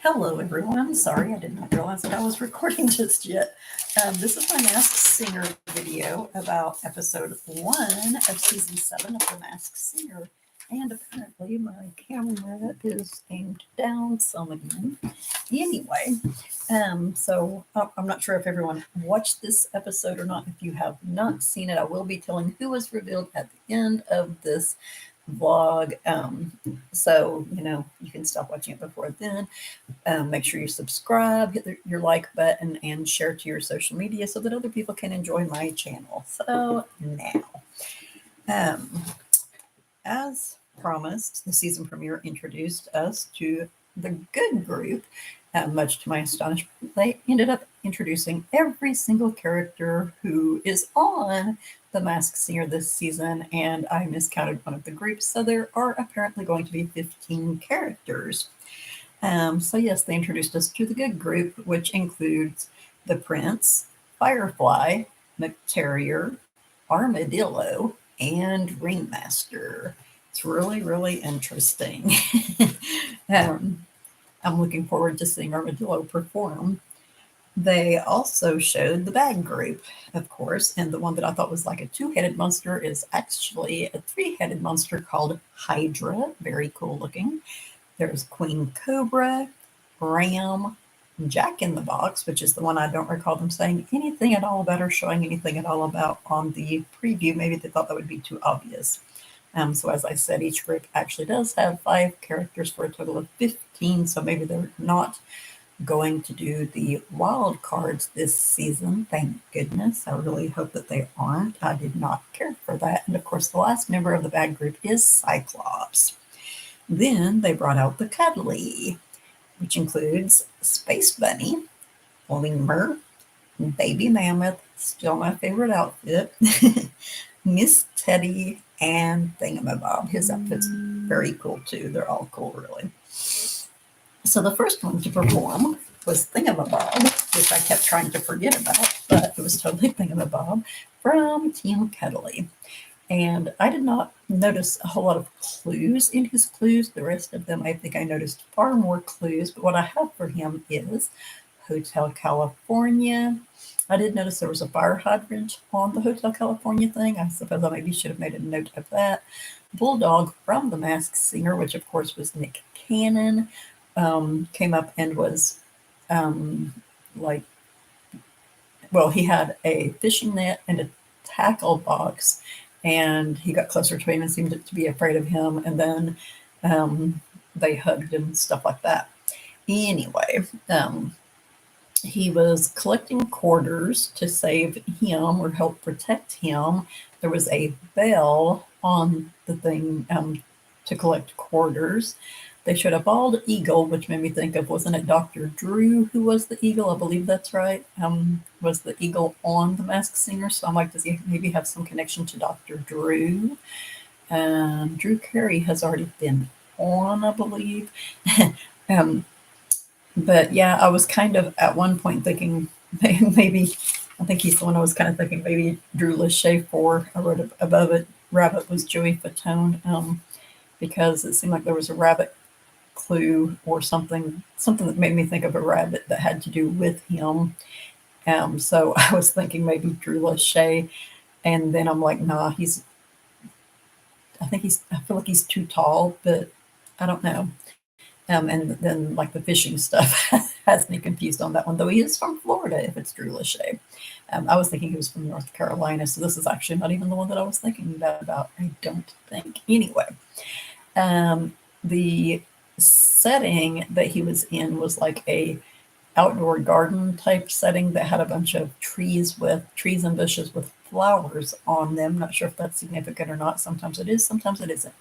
Hello, everyone. Sorry, I did not realize that I was recording just yet. This is my Masked Singer video about episode 1 of season 7 of The Masked Singer. And apparently, my camera is aimed down some again. Anyway, so I'm not sure if everyone watched this episode or not. If you have not seen it, I will be telling who was revealed at the end of this vlog. So, you can stop watching it before then. Make sure you subscribe, hit your like button, and share to your social media so that other people can enjoy my channel. So now, um, as promised, the season premiere introduced us to the good group. Much to my astonishment, they ended up introducing every single character who is on The Masked Singer this season, and I miscounted one of the groups, so there are apparently going to be 15 characters. So yes, they introduced us to the good group, which includes the Prince, Firefly, McTerrier, Armadillo, and Ringmaster. It's really, really interesting. I'm looking forward to seeing Armadillo perform. They also showed the bad group, of course, and the one that I thought was like a two-headed monster is actually a three-headed monster called Hydra. Very cool looking. There's Queen Cobra, Ram, Jack in the Box, which is the one I don't recall them saying anything at all about or showing anything at all about on the preview. Maybe they thought that would be too obvious. So as I said, each group actually does have 5 characters for a total of 15, so maybe they're not going to do the wild cards this season. Thank goodness. I really hope that they aren't. I did not care for that. And of course, the last member of the bad group is Cyclops. Then they brought out the Cuddly, which includes Space Bunny, Lemur, Baby Mammoth, still my favorite outfit, Miss Teddy, and Thingamabob. His outfit's very cool too. They're all cool, really. So the first one to perform was Thingamabob, which I kept trying to forget about, but it was totally Thingamabob from Team Cuddly. And I did not notice a whole lot of clues in his clues. The rest of them, I think I noticed far more clues. But what I have for him is Hotel California. I did notice there was a fire hydrant on the Hotel California thing. I suppose I maybe should have made a note of that. Bulldog from The Masked Singer, which of course was Nick Cannon, came up and was he had a fishing net and a tackle box, and he got closer to him and seemed to be afraid of him, and then they hugged and stuff like that. Anyway, he was collecting quarters to save him or help protect him. There was a bell on the thing to collect quarters. They showed a bald eagle, which made me think of, wasn't it Dr. Drew who was the eagle? I believe that's right. Was the eagle on The Masked Singer? So I'm like, does he maybe have some connection to Dr. Drew? Drew Carey has already been on, I believe. But yeah, I was kind of at one point thinking maybe, I think he's the one I was kind of thinking maybe Drew Lachey for. I wrote above it, rabbit was Joey Fatone, because it seemed like there was a rabbit clue or something that made me think of a rabbit that had to do with him. So I was thinking maybe Drew Lachey, and then I'm like, nah, I feel like he's too tall, but I don't know. And then like the fishing stuff has me confused on that one, though he is from Florida if it's Drew Lachey. I was thinking he was from North Carolina, so this is actually not even the one that I was thinking about, I don't think. Anyway, the setting that he was in was like a outdoor garden type setting that had a bunch of trees and bushes with flowers on them. Not sure if that's significant or not. Sometimes it is, sometimes it isn't.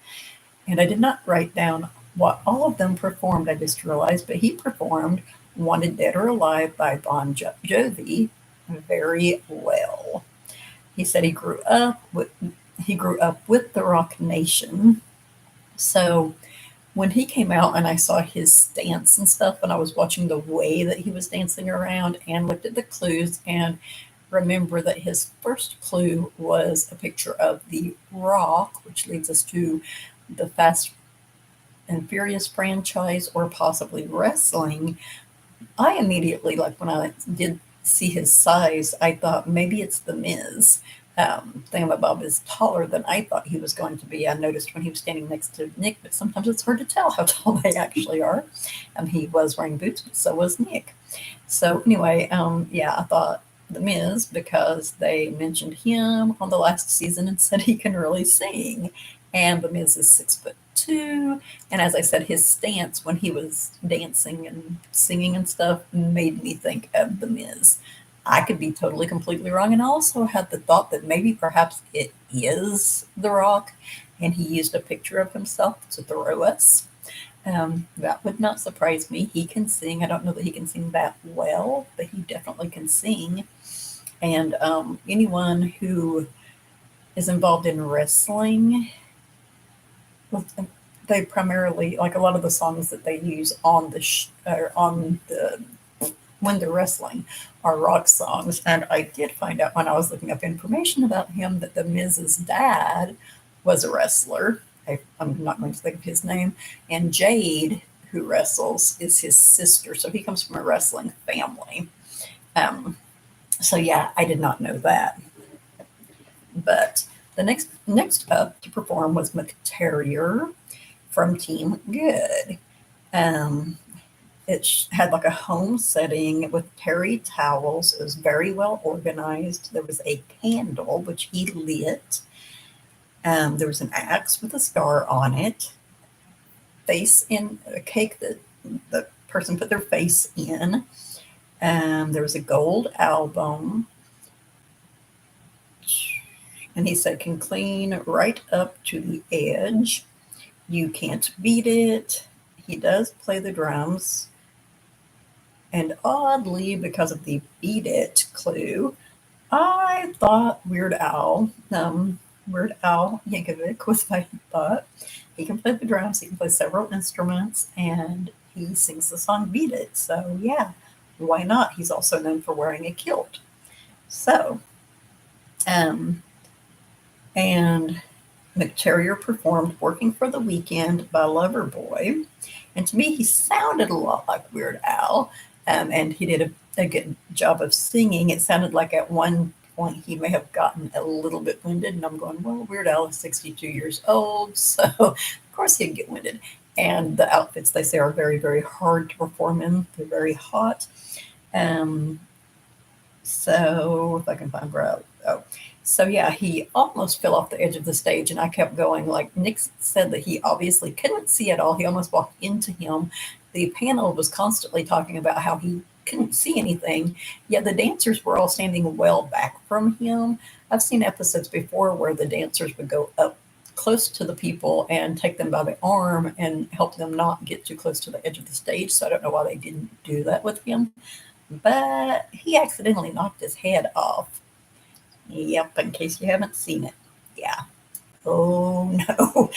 And I did not write down what all of them performed, I just realized, but he performed Wanted Dead or Alive by Bon Jovi very well. He said he grew up with the Rock Nation. So when he came out and I saw his dance and stuff, and I was watching the way that he was dancing around and looked at the clues, and remember that his first clue was a picture of the Rock, which leads us to the Fast and Furious franchise or possibly wrestling, I immediately, like when I did see his size, I thought maybe it's The Miz. Thingamabob is taller than I thought he was going to be. I noticed when he was standing next to Nick, but sometimes it's hard to tell how tall they actually are. He was wearing boots, but so was Nick. So anyway, yeah, I thought The Miz because they mentioned him on the last season and said he can really sing. And The Miz is 6'2", and as I said, his stance when he was dancing and singing and stuff made me think of The Miz. I could be totally completely wrong, and I also had the thought that maybe perhaps it is The Rock, and he used a picture of himself to throw us. That would not surprise me. He can sing. I don't know that he can sing that well, but he definitely can sing. And anyone who is involved in wrestling, they primarily like a lot of the songs that they use on the when they're wrestling are rock songs. And I did find out when I was looking up information about him that the Miz's dad was a wrestler. I'm not going to think of his name. And Jade, who wrestles, is his sister. So he comes from a wrestling family. Um, so yeah, I did not know that. But the next up to perform was McTerrier from Team Good. Um, it had like a home setting with terry towels. It was very well organized. There was a candle which he lit. There was an axe with a star on it. Face in a cake that the person put their face in. There was a gold album. And he said, can clean right up to the edge. You can't beat it. He does play the drums. And oddly, because of the beat it clue, I thought Weird Al Yankovic was my thought. He can play the drums, he can play several instruments, and he sings the song Beat It. So, yeah, why not? He's also known for wearing a kilt. So, um, and McTerrier performed Working for the Weekend by Loverboy. And to me, he sounded a lot like Weird Al, and he did a good job of singing. It sounded like at one point he may have gotten a little bit winded, and I'm going, well, Weird Al is 62 years old, so of course he'd get winded. And the outfits, they say, are very, very hard to perform in. They're very hot. Um, so if I can find where so yeah, he almost fell off the edge of the stage, and I kept going. Like Nick said, that he obviously couldn't see at all. He almost walked into him. The panel was constantly talking about how he couldn't see anything, yet the dancers were all standing well back from him. I've seen episodes before where the dancers would go up close to the people and take them by the arm and help them not get too close to the edge of the stage. So I don't know why they didn't do that with him, but he accidentally knocked his head off. Yep, in case you haven't seen it. Yeah. Oh no.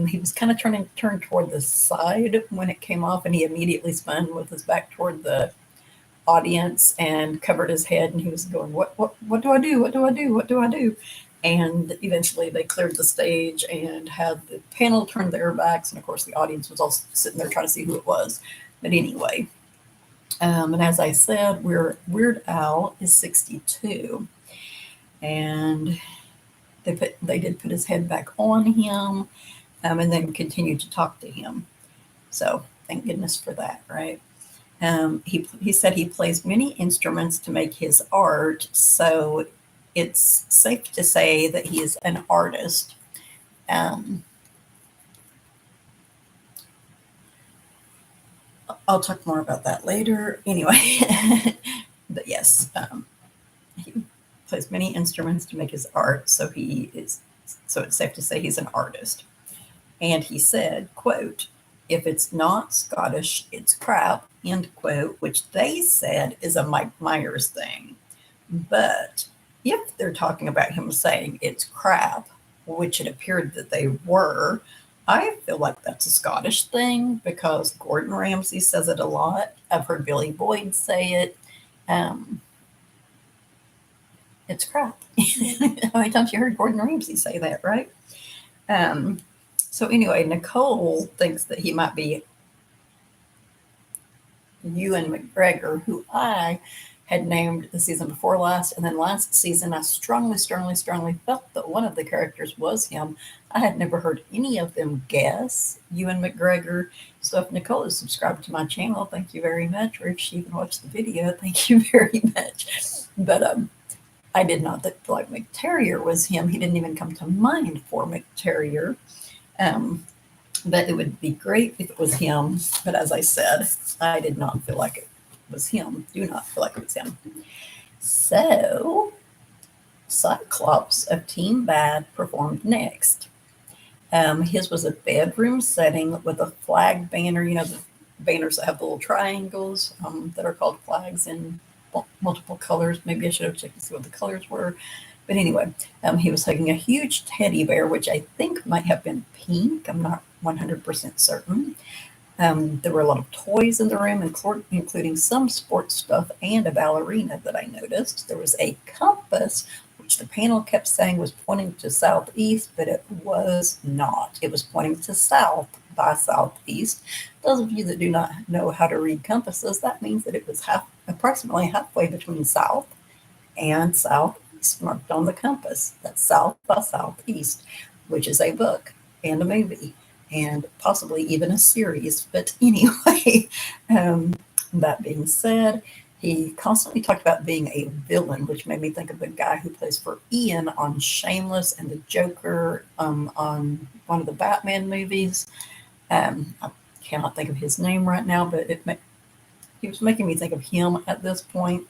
He was kind of turned toward the side when it came off, and he immediately spun with his back toward the audience and covered his head, and he was going, what do I do? What do I do? What do I do? And eventually they cleared the stage and had the panel turn their backs, and of course the audience was all sitting there trying to see who it was. But anyway, and as I said, Weird Al is 62, and they did put his head back on him, and then continued to talk to him. So thank goodness for that, right? He said he plays many instruments to make his art, so it's safe to say that he is an artist. Um, I'll talk more about that later. Anyway, but yes, he plays many instruments to make his art, so it's safe to say he's an artist. And he said, quote, if it's not Scottish, it's crap, end quote, which they said is a Mike Myers thing. But if they're talking about him saying it's crap, which it appeared that they were, I feel like that's a Scottish thing because Gordon Ramsay says it a lot. I've heard Billy Boyd say it. Um, it's crap. How many times you heard Gordon Ramsay say that, right? Um, So anyway, Nicole thinks that he might be Ewan McGregor, who I had named the season before last. And then last season, I strongly felt that one of the characters was him. I had never heard any of them guess Ewan McGregor. So if Nicole is subscribed to my channel, thank you very much. Or if she even watched the video, thank you very much. But I did not feel like McTerrier was him. He didn't even come to mind for McTerrier. But it would be great if it was him. But as I said, I did not feel like it was him. Do not feel like it was him. So Cyclops of Team Bad performed next. His was a bedroom setting with a flag banner, the banners that have the little triangles that are called flags in multiple colors. Maybe I should have checked to see what the colors were. But anyway, he was hugging a huge teddy bear, which I think might have been pink. I'm not 100% certain. There were a lot of toys in the room, including some sports stuff and a ballerina that I noticed. There was a compass, which the panel kept saying was pointing to southeast, but it was not. It was pointing to south by southeast. Those of you that do not know how to read compasses, that means that it was approximately halfway between south and southeast marked on the compass. That's south by southeast, which is a book and a movie and possibly even a series. But anyway, that being said, he constantly talked about being a villain, which made me think of the guy who plays for Ian on Shameless and the Joker on one of the Batman movies. I cannot think of his name right now, but he was making me think of him at this point.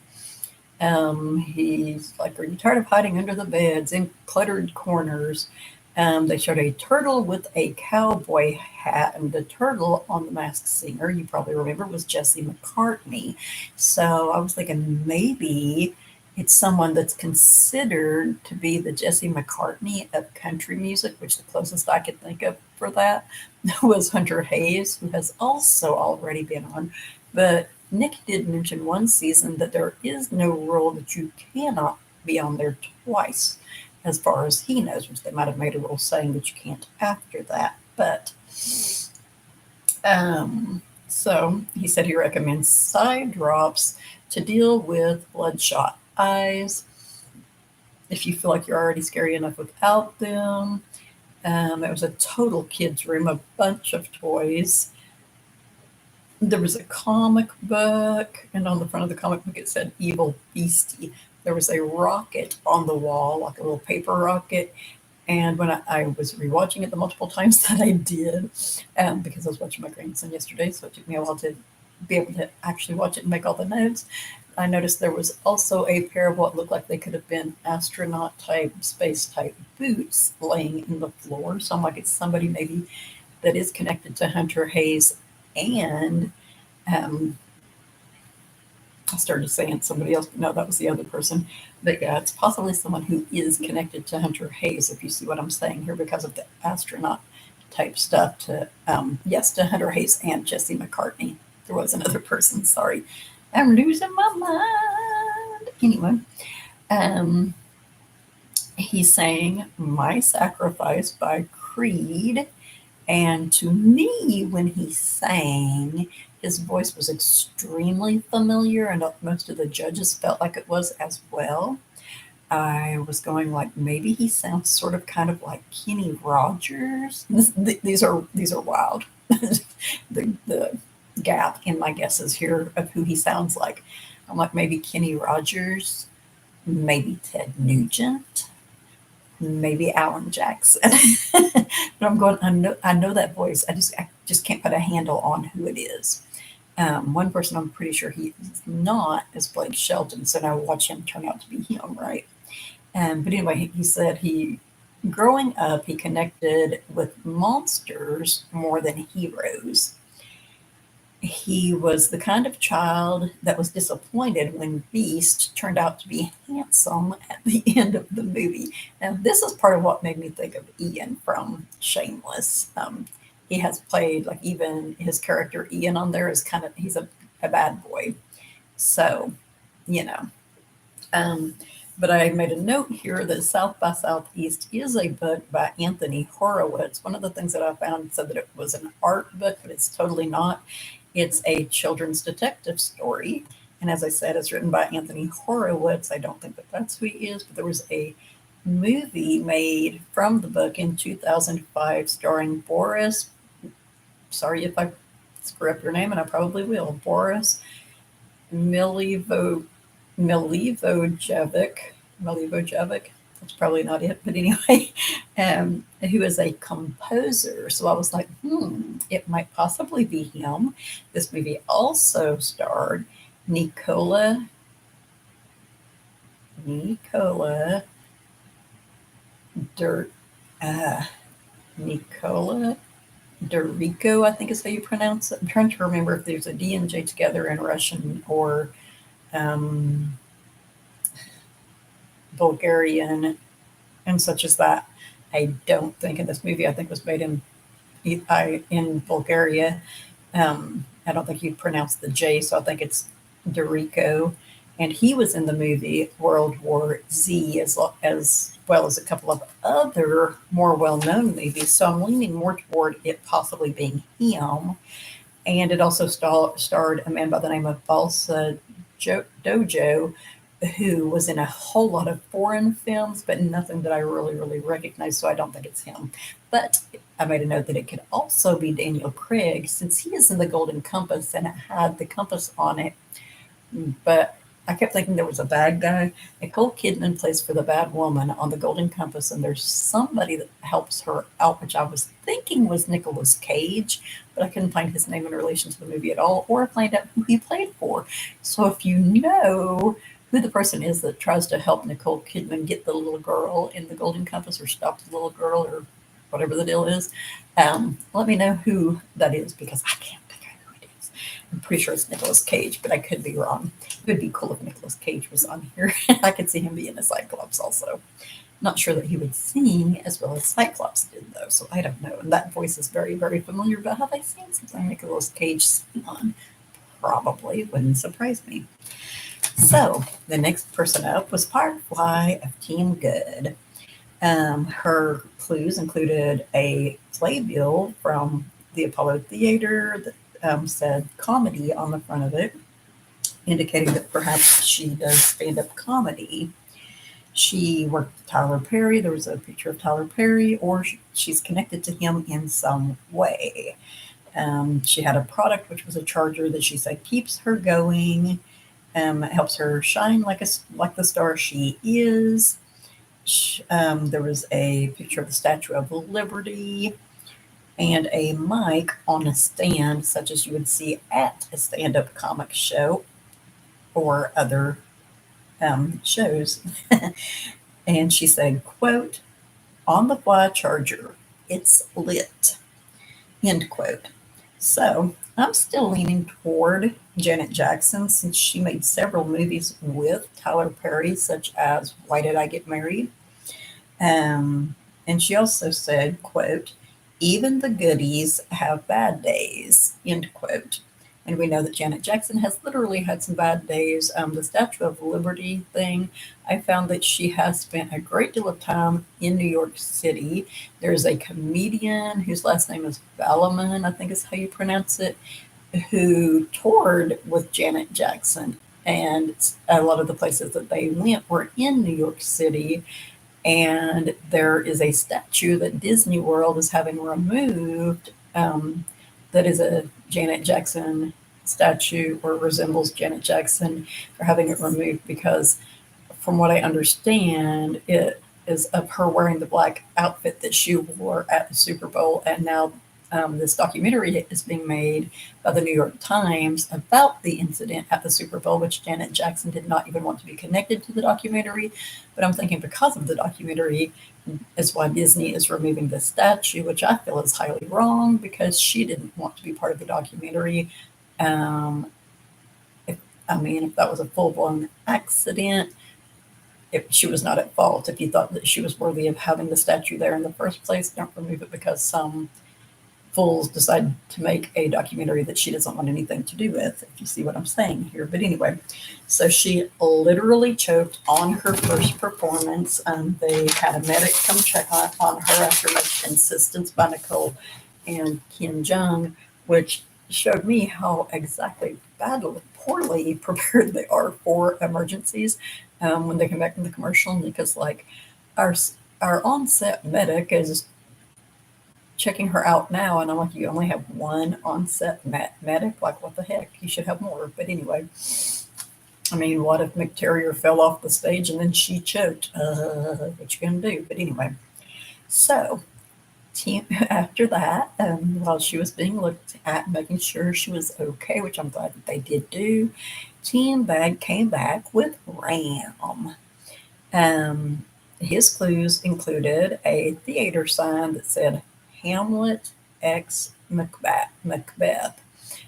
He's like, "Are you tired of hiding under the beds in cluttered corners?" They showed a turtle with a cowboy hat, and the turtle on The Masked Singer, you probably remember, was Jesse McCartney. So I was thinking maybe it's someone that's considered to be the Jesse McCartney of country music, which the closest I could think of for that was Hunter Hayes, who has also already been on. But Nick did mention one season that there is no rule that you cannot be on there twice, as far as he knows, which they might have made a rule saying that you can't after that. But so he said he recommends side drops to deal with bloodshot eyes if you feel like you're already scary enough without them. It was a total kids room, a bunch of toys. There was a comic book, and on the front of the comic book it said Evil Beastie. There was a rocket on the wall, like a little paper rocket. And when I was rewatching it the multiple times that I did, because I was watching my grandson yesterday, so it took me a while to be able to actually watch it and make all the notes, I noticed there was also a pair of what looked like they could have been astronaut type, space type boots laying in the floor. So I'm like, it's somebody maybe that is connected to Hunter Hayes. And I started saying somebody else, but no, that was the other person. But yeah, it's possibly someone who is connected to Hunter Hayes, if you see what I'm saying here, because of the astronaut type stuff. Yes, to Hunter Hayes and Jesse McCartney. There was another person. Sorry, I'm losing my mind. Anyway, he sang "My Sacrifice" by Creed. And to me, when he sang, his voice was extremely familiar, and most of the judges felt like it was as well. I was going like, maybe he sounds sort of kind of like Kenny Rogers. These are wild. the gap in my guesses here of who he sounds like. I'm like, maybe Kenny Rogers, maybe Ted Nugent, maybe Alan Jackson. But I'm going, I know that voice. I just can't put a handle on who it is. One person I'm pretty sure he's not is Blake Shelton, so now watch him turn out to be him, right? But anyway, he said growing up, he connected with monsters more than heroes. He was the kind of child that was disappointed when Beast turned out to be handsome at the end of the movie. Now, this is part of what made me think of Ian from Shameless. He has played, like, even his character Ian on there is he's a bad boy. So, you know. But I made a note here that South by Southeast is a book by Anthony Horowitz. One of the things that I found said that it was an art book, but it's totally not. It's a children's detective story. And as I said, it's written by Anthony Horowitz. I don't think that that's who he is, but there was a movie made from the book in 2005 starring Boris. Sorry if I screw up your name, and I probably will. Boris Milivojevic. Milivojevic. That's probably not it, but anyway, who is a composer. So I was like, it might possibly be him. This movie also starred Nicola Dirt, Nicola Dorico, I think is how you pronounce it. I'm trying to remember if there's a D and J together in Russian or Bulgarian and such as that. I don't think in this movie. I think was made in Bulgaria. I don't think you pronounce the J, so I think it's Dorico. And he was in the movie World War Z as well as a couple of other more well-known movies. So I'm leaning more toward it possibly being him. And it also starred a man by the name of Balsa Dojo, who was in a whole lot of foreign films, but nothing that I really recognize. So I don't think it's him. But I made a note that it could also be Daniel Craig, since he is in the Golden Compass and it had the compass on it. But I kept thinking there was a bad guy. Nicole Kidman plays for the bad woman on the Golden Compass, and there's somebody that helps her out, which I was thinking was Nicolas Cage, but I couldn't find his name in relation to the movie at all, or find out who he played for. So if you know who the person is that tries to help Nicole Kidman get the little girl in the Golden Compass or stop the little girl or whatever the deal is, let me know who that is because I can't figure out who it is. I'm pretty sure it's Nicolas Cage, but I could be wrong. It would be cool if Nicolas Cage was on here. I could see him being a Cyclops also. Not sure that he would sing as well as Cyclops did, though, so I don't know. And that voice is very familiar, but have I seen something Nicolas Cage sing on? Probably. Wouldn't surprise me. So the next person up was Firefly of Team Good. Her clues included a playbill from the Apollo Theater that said comedy on the front of it, indicating that perhaps she does stand-up comedy. She worked with Tyler Perry. There was a picture of Tyler Perry, or she's connected to him in some way. She had a product, which was a charger that she said keeps her going, helps her shine like the star she is. There was a picture of the Statue of Liberty and a mic on a stand, such as you would see at a stand-up comic show or other shows. And she said, quote, "On the fly charger, it's lit," end quote. So I'm still leaning toward Janet Jackson since she made several movies with Tyler Perry, such as Why Did I Get Married? And she also said, quote, "Even the goodies have bad days," end quote. And we know that Janet Jackson has literally had some bad days. The Statue of Liberty thing, I found that she has spent a great deal of time in New York City. There's a comedian whose last name is Ballerman, I think is how you pronounce it, who toured with Janet Jackson. And a lot of the places that they went were in New York City. And there is a statue that Disney World is having removed that is a Janet Jackson statue or resembles Janet Jackson. They're having it removed because, from what I understand, it is of her wearing the black outfit that she wore at the Super Bowl. And now this documentary is being made by the New York Times about the incident at the Super Bowl, which Janet Jackson did not even want to be connected to the documentary. But I'm thinking because of the documentary is why Disney is removing the statue, which I feel is highly wrong because she didn't want to be part of the documentary. If that was a full-blown accident, if she was not at fault. If you thought that she was worthy of having the statue there in the first place, don't remove it because some fools decide to make a documentary that she doesn't want anything to do with, if you see what I'm saying here. But anyway, so she literally choked on her first performance. They had a medic come check on her after much insistence by Nicole and Kim Jong, which showed me how exactly poorly prepared they are for emergencies when they come back from the commercial. Because like our our on-set medic is checking her out now, and I'm like, you only have one on-set medic? Like, what the heck? You should have more. But anyway, I mean, what if McTerrier fell off the stage and then she choked? What you gonna do? But anyway, so after that, while she was being looked at, making sure she was okay, which I'm glad that they did do, Team Bag came back with Ram. His clues included a theater sign that said Hamlet X Macbeth.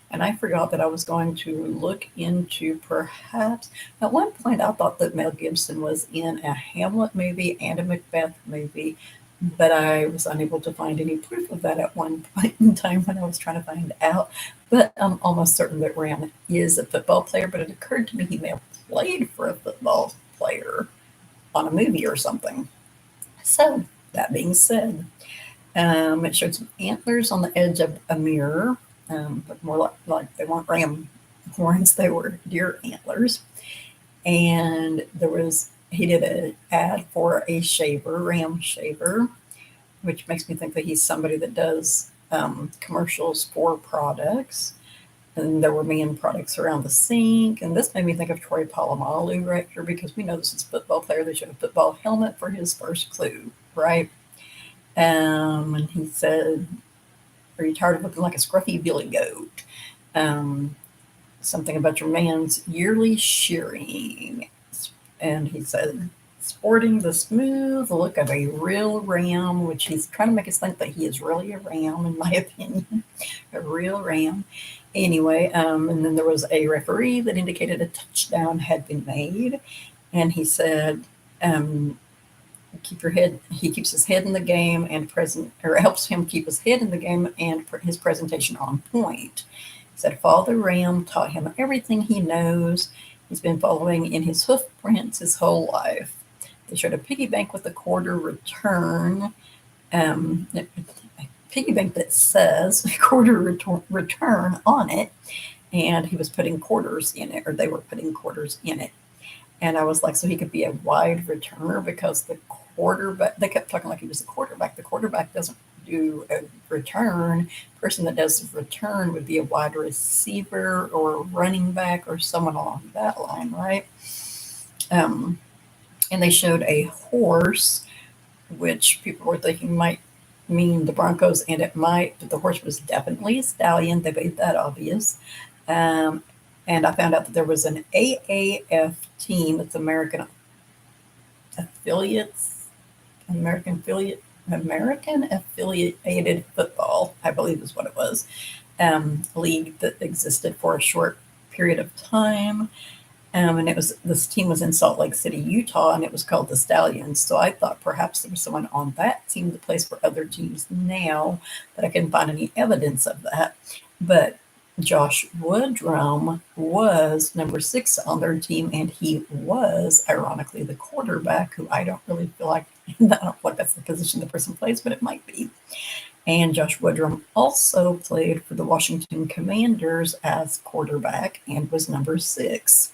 And I forgot that I was going to look into perhaps, at one point I thought that Mel Gibson was in a Hamlet movie and a Macbeth movie, but I was unable to find any proof of that at one point in time when I was trying to find out. But I'm almost certain that Ram is a football player, but it occurred to me he may have played for a football player on a movie or something. So, that being said, it showed some antlers on the edge of a mirror, but more like they weren't ram horns, they were deer antlers. And he did an ad for a shaver, Ram shaver, which makes me think that he's somebody that does commercials for products. And there were man products around the sink. And this made me think of Troy Polamalu right here, because we know this is a football player. They showed a football helmet for his first clue, right? And he said, are you tired of looking like a scruffy billy goat? Something about your man's yearly shearing. And he said, sporting the smooth look of a real ram, which he's trying to make us think that he is really a ram, in my opinion, a real ram. Anyway, and then there was a referee that indicated a touchdown had been made. And he said, he keeps his head in the game and helps him keep his head in the game and his presentation on point. He said Father Ram taught him everything he knows. He's been following in his hoof prints his whole life. They showed a piggy bank with a quarter return. A piggy bank that says quarter return on it, and he was putting quarters in it, or they were putting quarters in it. And I was like, so he could be a wide returner, because the quarterback, they kept talking like he was a quarterback. The quarterback doesn't do a return. The person that does the return would be a wide receiver or a running back or someone along that line, right? And they showed a horse, which people were thinking might mean the Broncos, and it might, but the horse was definitely a stallion. They made that obvious. And I found out that there was an AAF team, it's American Affiliated Football, I believe is what it was, league that existed for a short period of time. And this team was in Salt Lake City, Utah, and it was called the Stallions. So I thought perhaps there was someone on that team that plays for other teams now, but I couldn't find any evidence of that. But Josh Woodrum was number 6 on their team, and he was, ironically, the quarterback, who I don't really feel like, I don't feel like that's the position the person plays, but it might be. And Josh Woodrum also played for the Washington Commanders as quarterback and was number 6.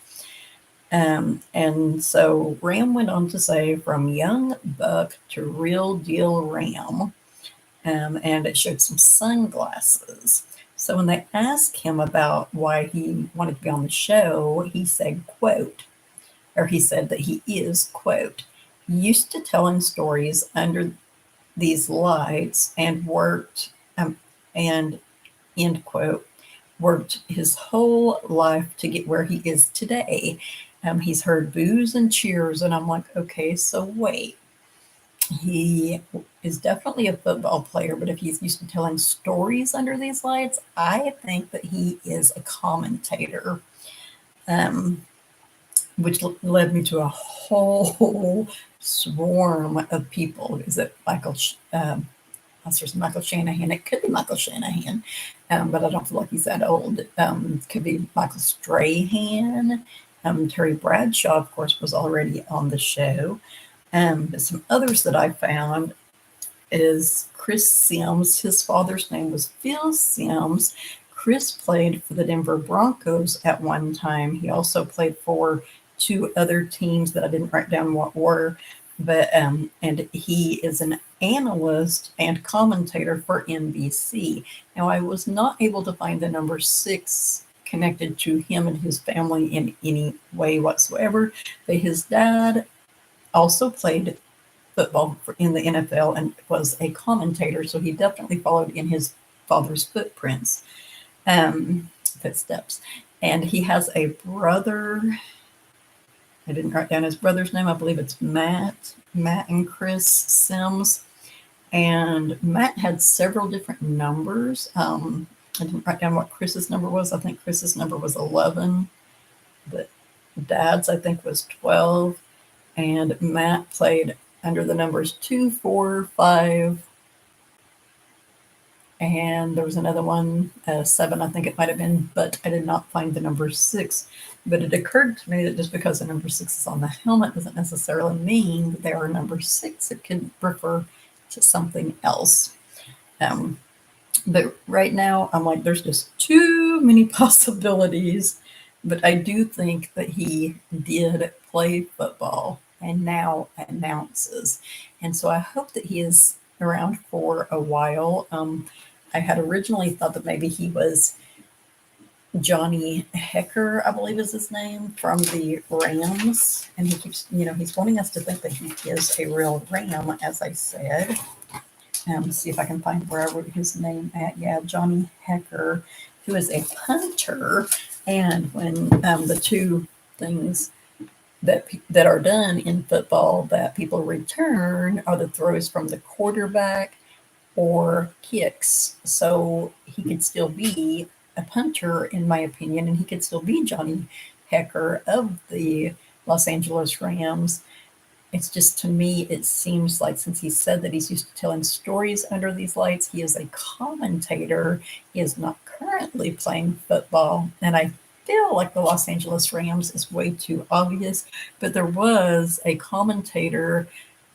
And so Ram went on to say, from young buck to real deal Ram, and it showed some sunglasses. So when they asked him about why he wanted to be on the show, he said, he said that he is, used to telling stories under these lights and worked, and end quote, worked his whole life to get where he is today. He's heard boos and cheers, and I'm like, okay, so wait. He is definitely a football player, but if he's used to telling stories under these lights, I think that he is a commentator, which led me to a whole swarm of people. Is it Michael unless there's Michael Shanahan. It could be Michael Shanahan, but I don't feel like he's that old. Could be Michael Strahan. Terry Bradshaw, of course, was already on the show. But some others that I found is Chris Sims. His father's name was Phil Sims. Chris played for the Denver Broncos at one time. He also played for two other teams that I didn't write down what were, but and he is an analyst and commentator for NBC. Now, I was not able to find the number 6 connected to him and his family in any way whatsoever, but his dad also played football in the NFL and was a commentator, so he definitely followed in his father's footsteps. And he has a brother. I didn't write down his brother's name. I believe it's Matt and Chris Sims. And Matt had several different numbers. I didn't write down what Chris's number was. I think Chris's number was 11, but Dad's, I think, was 12. And Matt played under the numbers 2, 4, 5, and there was another one, 7, I think it might have been, but I did not find the number 6. But it occurred to me that just because the number 6 is on the helmet doesn't necessarily mean that they are number 6. It could refer to something else. But right now, I'm like, there's just too many possibilities. But I do think that he did play football and now announces. And so I hope that he is around for a while. I had originally thought that maybe he was Johnny Hecker, I believe is his name, from the Rams. And he keeps, he's wanting us to think that he is a real Ram, as I said. See if I can find where I wrote his name at. Yeah, Johnny Hecker, who is a punter. And when the two things that are done in football that people return are the throws from the quarterback or kicks. So he could still be a punter, in my opinion, and he could still be Johnny Hecker of the Los Angeles Rams. It's just, to me, it seems like, since he said that he's used to telling stories under these lights, he is a commentator. He is not currently playing football. And I feel like the Los Angeles Rams is way too obvious. But there was a commentator,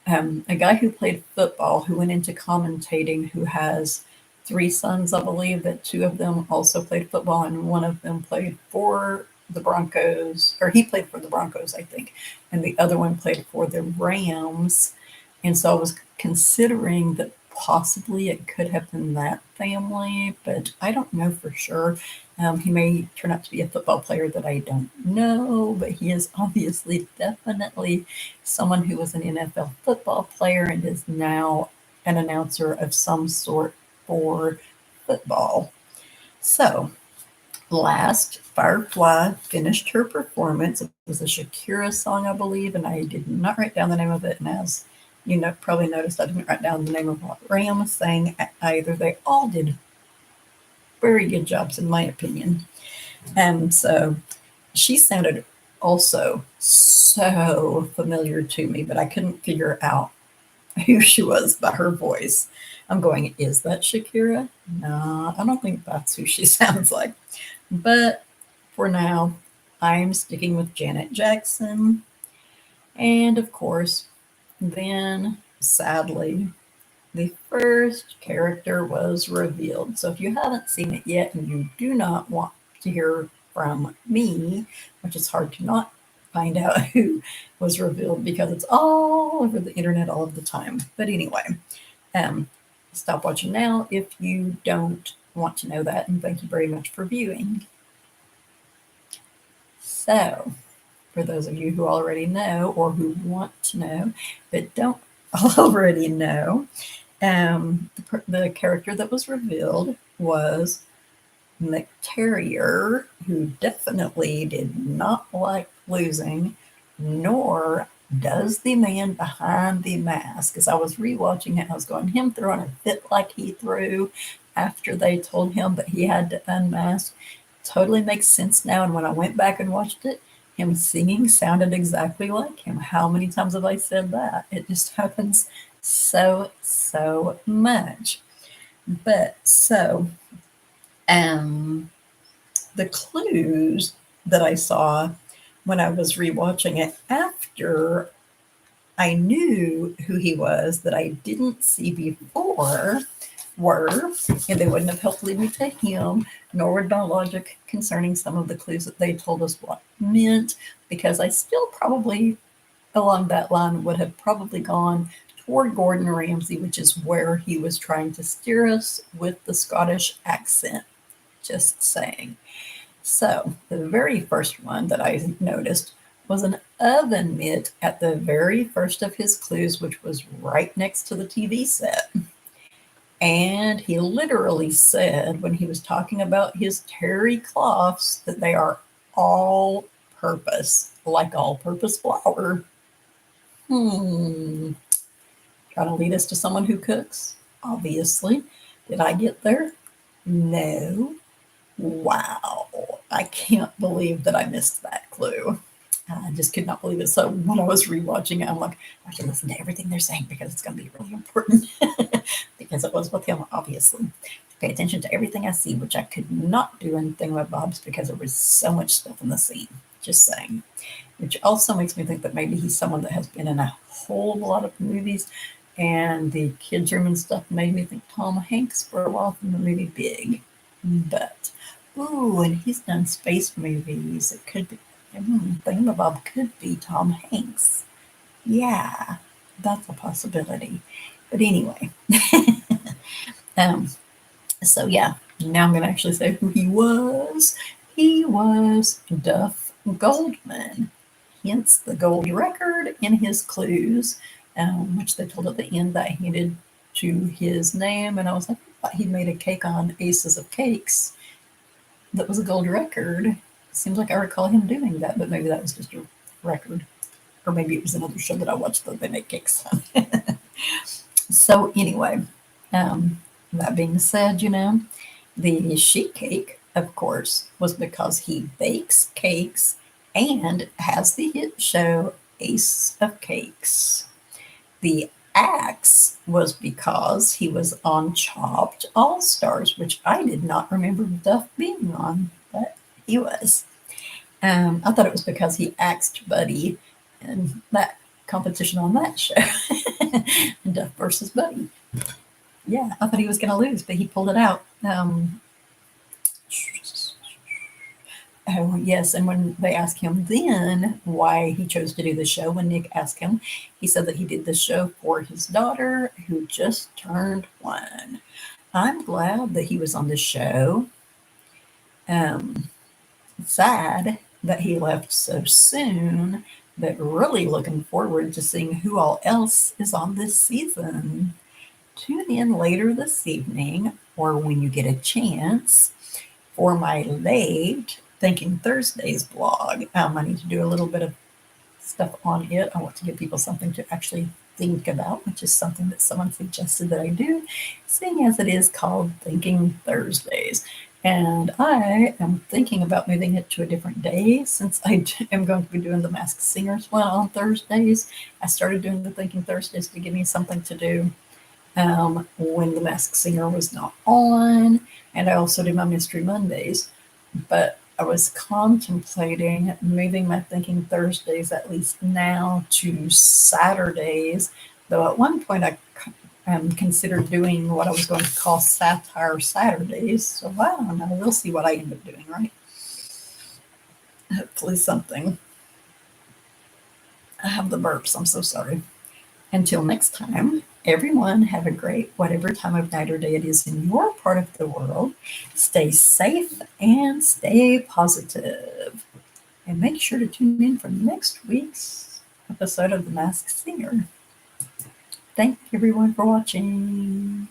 a guy who played football, who went into commentating, who has 3 sons, I believe, that 2 of them also played football, and one of them played for the Broncos, or he played for the Broncos, I think, and the other one played for the Rams. And so I was considering that possibly it could have been that family, but I don't know for sure. He may turn out to be a football player that I don't know, but he is obviously definitely someone who was an NFL football player and is now an announcer of some sort for football. So, last, Firefly finished her performance. It was a Shakira song, I believe, and I did not write down the name of it. And as you probably noticed, I didn't write down the name of what Ram sang either. They all did very good jobs, in my opinion. And so she sounded also so familiar to me, but I couldn't figure out who she was by her voice. I'm going, is that Shakira? No, I don't think that's who she sounds like. But for now, I'm sticking with Janet Jackson. And of course, then sadly, the first character was revealed. So if you haven't seen it yet and you do not want to hear from me, which is hard to not find out who was revealed because it's all over the internet all of the time. But anyway, stop watching now if you don't want to know that, and thank you very much for viewing. So, for those of you who already know or who want to know but don't already know, the character that was revealed was McTerrier, who definitely did not like losing, nor does the man behind the mask. As I was rewatching it, I was going, him throwing a fit like he threw after they told him that he had to unmask totally makes sense now. And when I went back and watched it, him singing sounded exactly like him. How many times have I said that? It just happens so much. But so, um, the clues that I saw when I was rewatching it after I knew who he was that I didn't see before were, and they wouldn't have helped lead me to him, nor would my logic concerning some of the clues that they told us what meant, because I still probably, along that line, would have probably gone toward Gordon Ramsay, which is where he was trying to steer us with the Scottish accent. Just saying. So, the very first one that I noticed was an oven mitt at the very first of his clues, which was right next to the TV set. And he literally said, when he was talking about his terry cloths, that they are all purpose, like all purpose flour. Hmm. Trying to lead us to someone who cooks? Obviously. Did I get there? No. Wow. I can't believe that I missed that clue. I just could not believe it. So when I was rewatching it, I'm like, I should listen to everything they're saying because it's going to be really important. Because it was with him, obviously. Pay attention to everything I see, which I could not do in Thingamabobs because there was so much stuff in the scene. Just saying. Which also makes me think that maybe he's someone that has been in a whole lot of movies. And the kids' room and stuff made me think Tom Hanks for a while from the movie Big. But, ooh, and he's done space movies. It could be, Thingamabob could be Tom Hanks. Yeah, that's a possibility. But anyway, um, so yeah, now I'm going to actually say who he was. He was Duff Goldman, hence the gold record in his clues, which they told at the end that he needed to his name. And I was like, I thought he made a cake on Aces of Cakes that was a gold record. Seems like I recall him doing that, but maybe that was just a record. Or maybe it was another show that I watched that they make cakes on. So anyway, that being said, the sheet cake, of course, was because he bakes cakes and has the hit show Ace of Cakes. The axe was because he was on Chopped All Stars, which I did not remember Duff being on, but he was. I thought it was because he axed Buddy in that competition on that show. Duff versus Buddy. Yeah, I thought he was going to lose, but he pulled it out. Oh, yes. And when they asked him then why he chose to do the show, when Nick asked him, he said that he did the show for his daughter who just turned 1. I'm glad that he was on the show. Sad that he left so soon, but really looking forward to seeing who all else is on this season. Tune in later this evening or when you get a chance for my late Thinking Thursdays blog. I need to do a little bit of stuff on it. I want to give people something to actually think about, which is something that someone suggested that I do, seeing as it is called Thinking Thursdays. And I am thinking about moving it to a different day since I am going to be doing the Masked Singers one on Thursdays. I started doing the Thinking Thursdays to give me something to do when the Masked Singer was not on, and I also do my Mystery Mondays. But I was contemplating moving my Thinking Thursdays, at least now, to Saturdays, though at one point I considered doing what I was going to call Satire Saturdays. So I don't know. We'll see what I end up doing, right? Hopefully something. I have the burps. I'm so sorry. Until next time, everyone have a great whatever time of night or day it is in your part of the world. Stay safe and stay positive. And make sure to tune in for next week's episode of The Masked Singer. Thank everyone for watching.